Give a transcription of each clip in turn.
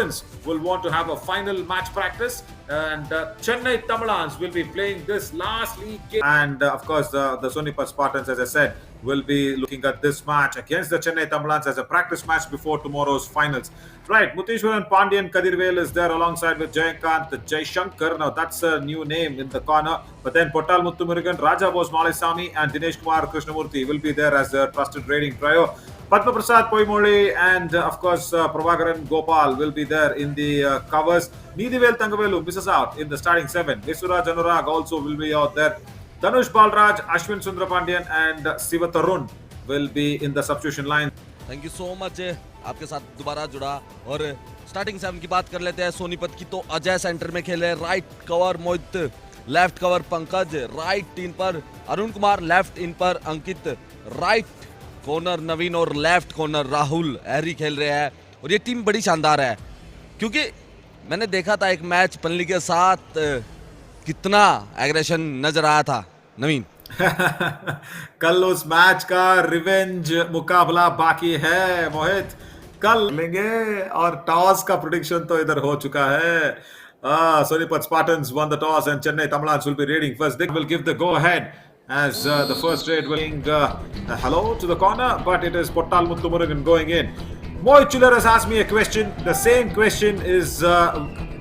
Spartans will want to have a final match practice, and Chennai Tamilans will be playing this last league game. And of course, the Sonipat Spartans, as I said, will be looking at this match against the Chennai Tamilans as a practice match before tomorrow's finals. Right, Mutheshwaran Pandyan Kadirvel is there alongside with Jayakant Jaishankar. Now that's a new name in the corner. But then Pottal Muthumurugan, Raja Bose Malaisamy and Dinesh Kumar Krishnamurthy will be there as the trusted rating trio. Padma Prasad Poimoli and of course Prabhakaran Gopal will be there in the covers. Needivel Thangavelu misses out in the starting 7. Vesuraj Anurag also will be out there. Dhanush Balraj, Ashwin Sundrapandian and Siva Tarun will be in the substitution line. Thank you so much आपके साथ दोबारा जुड़ा और starting 7 की बात कर लेते हैं सोनीपत की। तो अजय सेंटर में खेले, राइट कवर मोहित, लेफ्ट कवर पंकज, राइट इन पर अरुण कुमार, लेफ्ट इन पर अंकित, राइट कॉर्नर नवीन और लेफ्ट कॉर्नर राहुल एहरी खेल रहे हैं। और ये टीम बड़ी शानदार है क्योंकि मैंने देखा था एक मैच पन्नी के साथ कितना एग्रेशन नजर आया था नवीन। कल उस मैच का रिवेंज मुकाबला बाकी है मोहित, कल लेंगे और टॉस का प्रेडिक्शन तो इधर हो चुका है। Sonipat Spartans won the toss and Chennai Tamilans will be raiding first. They will give the go ahead as the first raid will hello to the corner, but it is Pottal Muthumurugan going in. Mohit Chiller has asked me a question. The same question is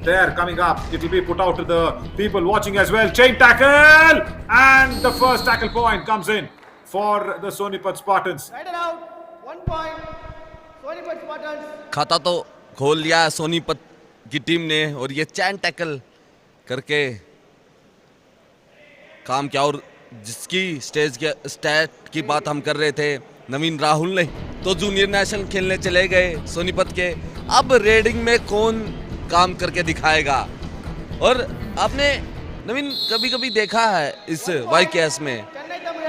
there coming up. It will be put out to the people watching as well. Chain tackle and the first tackle point comes in for the Sonipat Spartans. Right out, 1 point. Sonipat Spartans. खाता तो खोल लिया सोनीपत की team ने और ये चैन tackle करके काम किया। और जिसकी स्टैट की बात हम कर रहे थे नवीन राहुल ने, तो जूनियर नेशनल खेलने चले गए सोनीपत के। अब रेडिंग में कौन काम करके दिखाएगा। और आपने नवीन कभी कभी देखा है इस वाईकेएस में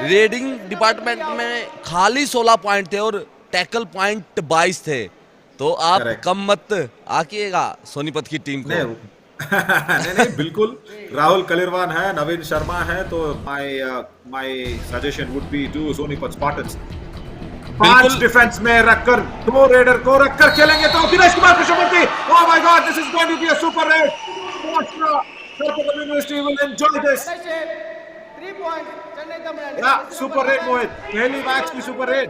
रेडिंग डिपार्टमेंट में खाली 16 पॉइंट थे और टैकल पॉइंट 22 थे। तो आप कम मत आकिएगा सोनीपत की टीम को। नहीं बिल्कुल, राहुल कलिरवान है, नवीन शर्मा है, तो my suggestion would be to Sonipat Spartans. 5 defence में रखकर 2 रेडर को रखकर खेलेंगे तो Dinesh Kumar Krishnamurthy, oh my God, this is going to be a super raid. University will enjoy this. 3 point Chennai Tamil Nadu. या सुपर रेड मोहित, पहली मैच की सुपर रेड।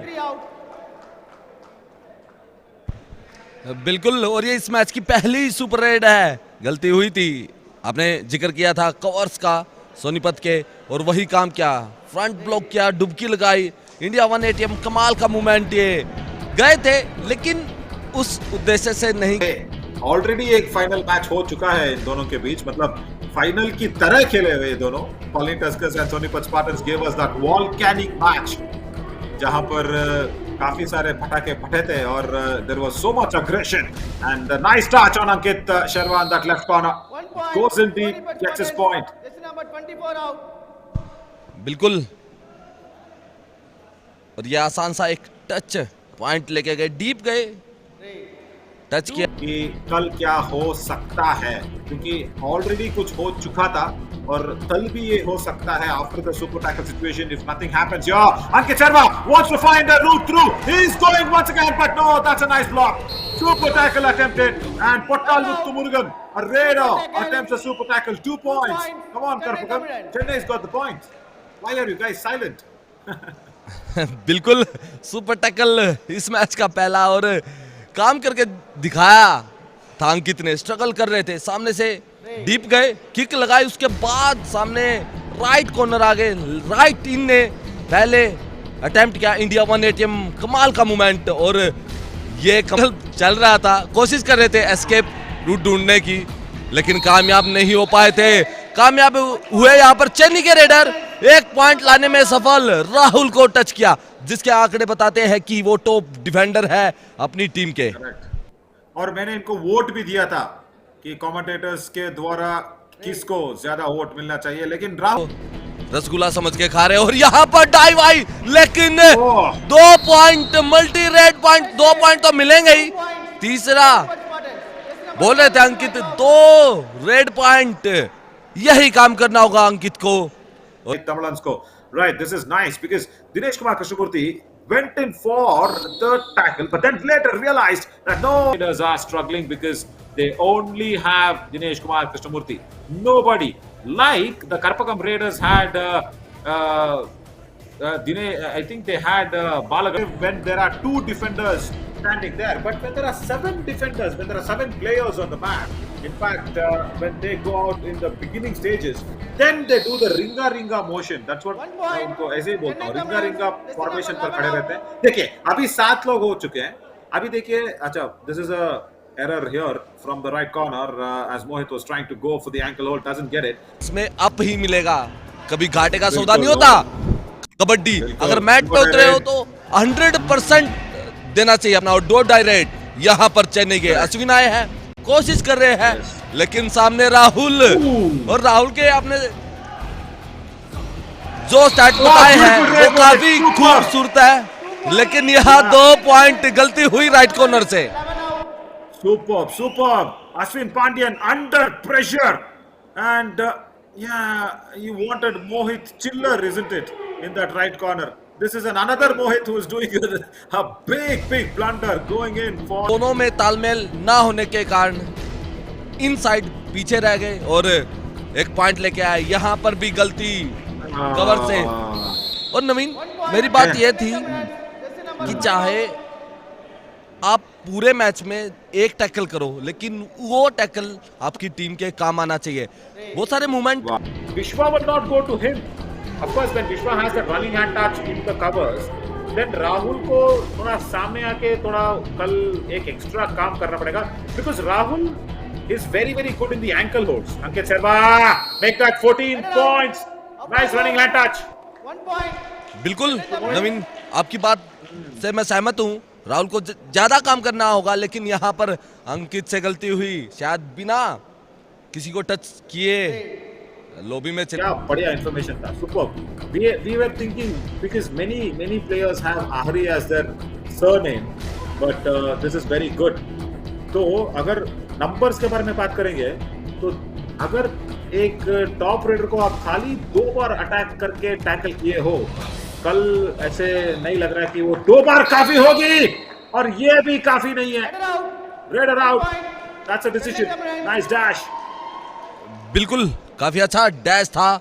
बिल्कुल, और ये इस मैच की पहली सुपर रेड है। गलती हुई थी, आपने जिक्र किया था कवर्स का सोनीपत के, और वही काम किया, फ्रंट ब्लॉक किया, डुबकी लगाई। इंडिया 180 कमाल का मूवमेंट, ये गए थे लेकिन उस उद्देश्य से नहीं। ऑलरेडी एक फाइनल मैच हो चुका है इन दोनों के बीच, मतलब फाइनल की तरह खेले हुए दोनों। Polling Tuskers and Sonipat Spartans gave us that volcanic match, जहां पर काफी सारे पटाखे फटे थे और there was so much aggression and a nice touch on Ankit Sharma in that left corner. Goes in deep, gets his point. number 24 out. बिल्कुल, और ये आसान सा एक टच पॉइंट लेके गए, डीप गए, टच किया। कि कल क्या हो सकता है, क्योंकि ऑलरेडी कुछ हो चुका था और कल भी ये हो सकता है after the super tackle situation if nothing happens. या Ankit Sharma wants to find a route through, he is going once again, but no, that's a nice block. Super tackle attempted and Pottal Muthumurugan, a raider, attempts a super tackle. 2 points. Come on Karpakam, Chennai's got the point. Why are you guys silent? बिल्कुल, super tackle इस match का पहला और काम करके दिखाया था। अंकित ने स्ट्रगल कर रहे थे, सामने से डीप गए, किक लगाई, उसके बाद सामने राइट कॉर्नर आ गए, राइट इन ने पहले अटेम्प्ट किया। इंडिया 180 कमाल का मूवमेंट, और ये कमल चल रहा था, कोशिश कर रहे थे एस्केप रूट ढूंढने की, लेकिन कामयाब नहीं हो पाए थे। कामयाब हुए यहाँ पर चेन्नई के रेडर, 1 पॉइंट लाने में सफल। राहुल को टच किया, जिसके आंकड़े बताते हैं कि वो टॉप डिफेंडर है अपनी टीम के। और मैंने इनको वोट भी दिया था कि कमेंटेटर्स के द्वारा किसको ज्यादा वोट मिलना चाहिए, लेकिन रसगुल्ला समझ के खा रहे, और यहाँ पर डाइव आई, लेकिन 2 point multi red point, 2 point तो मिलेंगे ही। तीसरा बोल रहे थे अंकित, 2 रेड पॉइंट, यही काम करना होगा अंकित को, Tamilans को। Right, this is nice because Dinesh Kumar Krishnamurthy went in for the tackle, but then later realized that no, Raiders are struggling because they only have Dinesh Kumar Krishnamurthy. Nobody. Like the Karpakam Raiders had I think they had Balaga when there are two defenders standing there. But when there are seven defenders, when there are seven players on the mat, in fact, when they go out in the beginning stages, then they do the ringa motion. That's what मैं उनको ऐसे ही बोलता हूँ. ringa formation पर खड़े रहते हैं. देखिए, अभी 7 लोग हो चुके हैं. अभी देखिए, अच्छा, this is a error here from the right corner as Mohit was trying to go for the ankle hold, doesn't get it. इसमें अप ही मिलेगा, कभी घाटे का सौदा नहीं होता. कबड्डी अगर मैट पे उतरे हो तो 100% देना चाहिए अपना. और डो डायरेक्ट यहाँ पर चेन्नई के अश्विन आए हैं, कोशिश कर रहे हैं, लेकिन सामने राहुल. और राहुल के आपने जो स्टार्ट बताए हैं वो काफी खूबसूरत है, लेकिन यहाँ 2 पॉइंट गलती हुई राइट कॉर्नर से. Superb. Ashwin Pandyan under pressure, and you wanted Mohit Chiller, isn't it, in that right corner? This is another Mohit who is doing a big blunder going in for. दोनों में तालमेल ना होने के कारण inside पीछे रह गए और एक पॉइंट लेके आए. यहाँ पर भी गलती कवर से. और नवीन, मेरी बात यह थी कि चाहे आप पूरे मैच में एक टैकल करो, लेकिन वो टैकल आपकी टीम के काम आना चाहिए. बहुत सारे movement. Vishwa would not go to him. Of course, when Vishwa has that running hand touch in the covers, then Rahul को थोड़ा सामने आके थोड़ा कल एक एक्स्ट्रा काम करना पड़ेगा, because Rahul is very good in the ankle holds. Ankit Sharma, make that 14 points. Nice running hand touch. 1 point. बिल्कुल नवीन, आपकी बात से मैं सहमत हूँ. राहुल को ज्यादा काम करना होगा, लेकिन यहाँ पर अंकित से गलती हुई. शायद बिना किसी को टच किए लॉबी में क्या बढ़िया इंफॉर्मेशन था. Superb. We were thinking because many players have Ahri as their surname, but this is very good. तो अगर नंबर्स के बारे में बात करेंगे तो अगर एक टॉप रेडर को आप खाली 2 बार अटैक करके टैकल किए हो, कल ऐसे नहीं लग रहा है कि वो 2 बार काफी होगी, और ये भी काफी नहीं है. Raider out. That's a decision. Nice dash. बिल्कुल काफी अच्छा डैश था.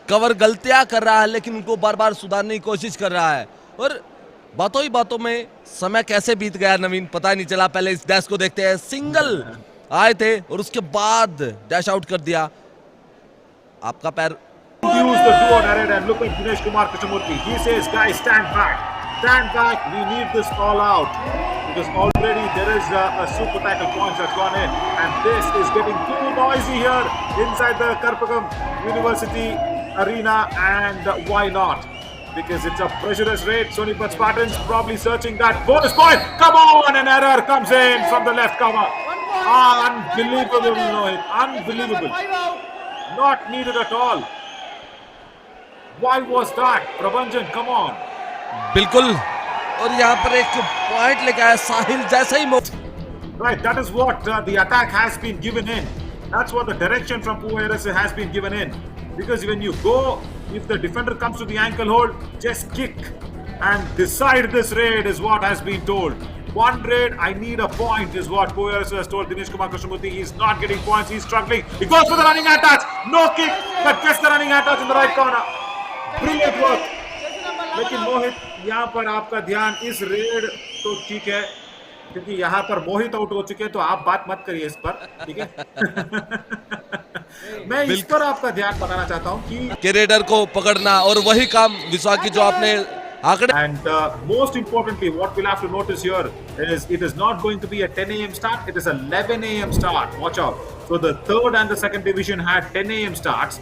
कवर गलतियां कर रहा है, लेकिन उनको बार सुधारने की कोशिश कर रहा है. और बातों ही बातों में समय कैसे बीत गया नवीन, पता ही नहीं चला. पहले इस डैश को देखते हैं. सिंगल आए थे और उसके बाद डैश आउट कर दिया. आपका पैर. Use the duo narrator and look at Dinesh Kumar Krishnamurthy. He says, guys, stand back. We need this all out, because already there is a super tackle points that's gone in, and this is getting too noisy here inside the Karpakam University arena. And why not? Because it's a pressurous raid. Sonipat Spartans probably searching that bonus point. Come on, an error comes in from the left cover. Unbelievable, Mohit. Unbelievable. Not needed at all. Why was that? Prabhanjan, come on. बिल्कुल. और यहाँ पर एक point लेके आया साहिल जैसे ही. Right, that is what the attack has been given in. That's what the direction from Puvairase has been given in. Because when you go, if the defender comes to the ankle hold, just kick and decide this raid is what has been told. One raid, I need a point is what Puvairase has told Dinesh Kumar Krishnamurthy. He's not getting points, he's struggling. He goes for the running hand touch. No kick, but gets the running hand touch in the right corner. Brilliant work. लेकिन मोहित, यहाँ पर आपका ध्यान इस red तो ठीक है, क्योंकि यहाँ पर मोहित आउट हो चुके हैं, तो आप बात मत करिए इस पर, ठीक है. मैं इस पर आपका ध्यान बनाना चाहता हूँ कि रेडर को पकड़ना, और वही काम विश्वा की जो आपने आंकड़े. And most importantly, what we'll have to notice here is it is not going to be a 10 a.m. start. It is a 11 a.m. start. Watch out. So the third and the second division had 10 a.m. starts.